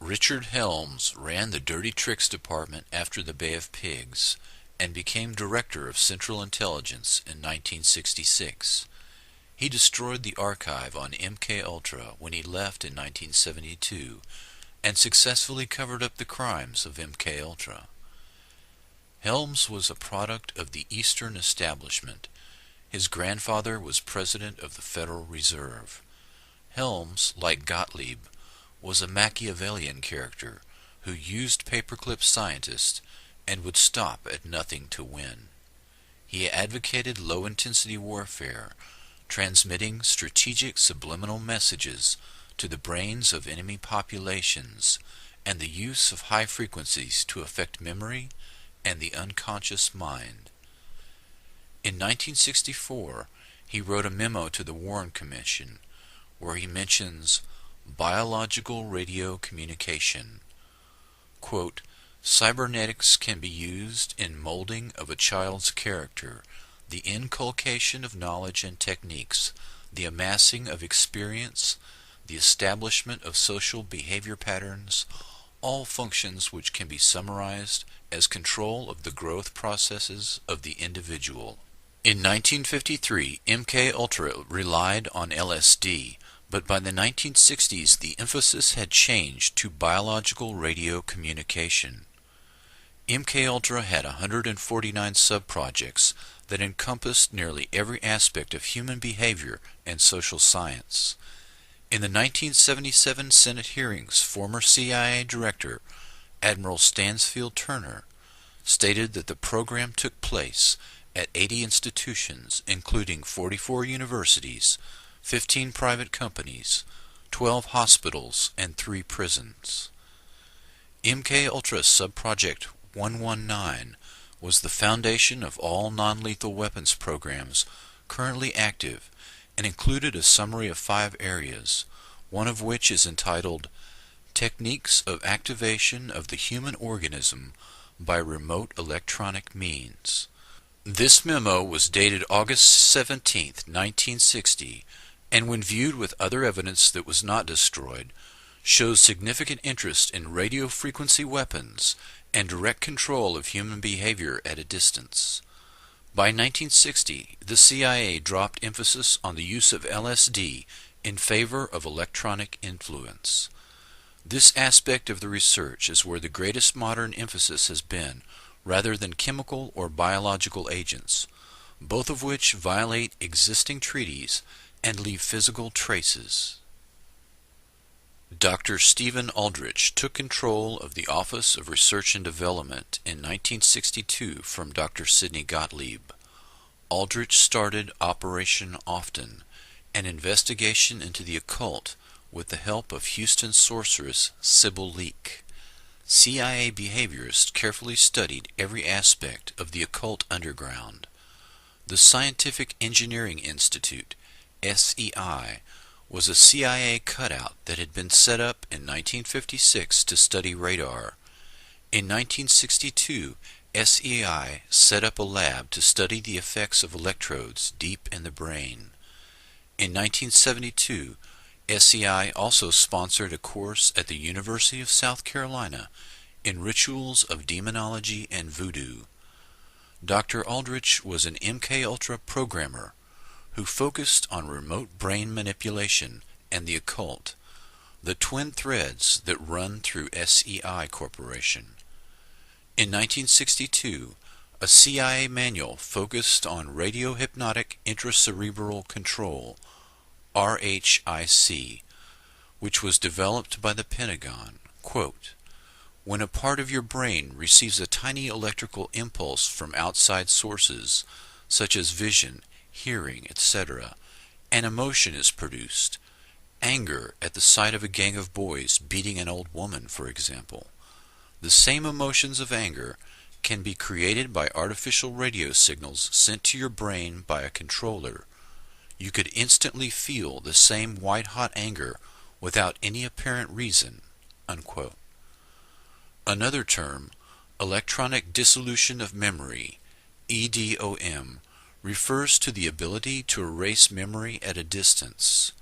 Richard Helms ran the Dirty Tricks Department after the Bay of Pigs and became Director of Central Intelligence in 1966. He destroyed the archive on MKUltra when he left in 1972 and successfully covered up the crimes of MKUltra. Helms was a product of the Eastern Establishment. His grandfather was President of the Federal Reserve. Helms, like Gottlieb, was a Machiavellian character who used paperclip scientists and would stop at nothing to win. He advocated low-intensity warfare, transmitting strategic subliminal messages to the brains of enemy populations, and the use of high frequencies to affect memory and the unconscious mind. In 1964, he wrote a memo to the Warren Commission where he mentions biological radio communication. Quote, "Cybernetics can be used in molding of a child's character, the inculcation of knowledge and techniques, the amassing of experience, the establishment of social behavior patterns, all functions which can be summarized as control of the growth processes of the individual." In 1953, MKUltra relied on LSD, but by the 1960s the emphasis had changed to biological radio communication. MKUltra had 149 subprojects that encompassed nearly every aspect of human behavior and social science. In the 1977 Senate hearings, former CIA Director Admiral Stansfield Turner stated that the program took place at 80 institutions, including 44 universities, 15 private companies, 12 hospitals, and 3 prisons. MKUltra Subproject 119 was the foundation of all non-lethal weapons programs currently active and included a summary of 5 areas, one of which is entitled Techniques of Activation of the Human Organism by Remote Electronic Means. This memo was dated August 17, 1960, and when viewed with other evidence that was not destroyed, shows significant interest in radio frequency weapons and direct control of human behavior at a distance. By 1960, the CIA dropped emphasis on the use of LSD in favor of electronic influence. This aspect of the research is where the greatest modern emphasis has been, rather than chemical or biological agents, both of which violate existing treaties and leave physical traces. Dr. Stephen Aldrich took control of the Office of Research and Development in 1962 from Dr. Sidney Gottlieb. Aldrich started Operation Often, an investigation into the occult with the help of Houston sorceress Sybil Leek. CIA behaviorists carefully studied every aspect of the occult underground. The Scientific Engineering Institute, SEI, was a CIA cutout that had been set up in 1956 to study radar. In 1962, SEI set up a lab to study the effects of electrodes deep in the brain. In 1972, SEI also sponsored a course at the University of South Carolina in rituals of demonology and voodoo. Dr. Aldrich was an MKUltra programmer who focused on remote brain manipulation and the occult, the twin threads that run through SEI Corporation. In 1962, a CIA manual focused on radiohypnotic intracerebral control, RHIC, which was developed by the Pentagon. Quote, "When a part of your brain receives a tiny electrical impulse from outside sources, such as vision, hearing, etc., an emotion is produced. Anger at the sight of a gang of boys beating an old woman, for example. The same emotions of anger can be created by artificial radio signals sent to your brain by a controller. You could instantly feel the same white-hot anger without any apparent reason." Unquote. Another term, electronic dissolution of memory, EDOM, refers to the ability to erase memory at a distance.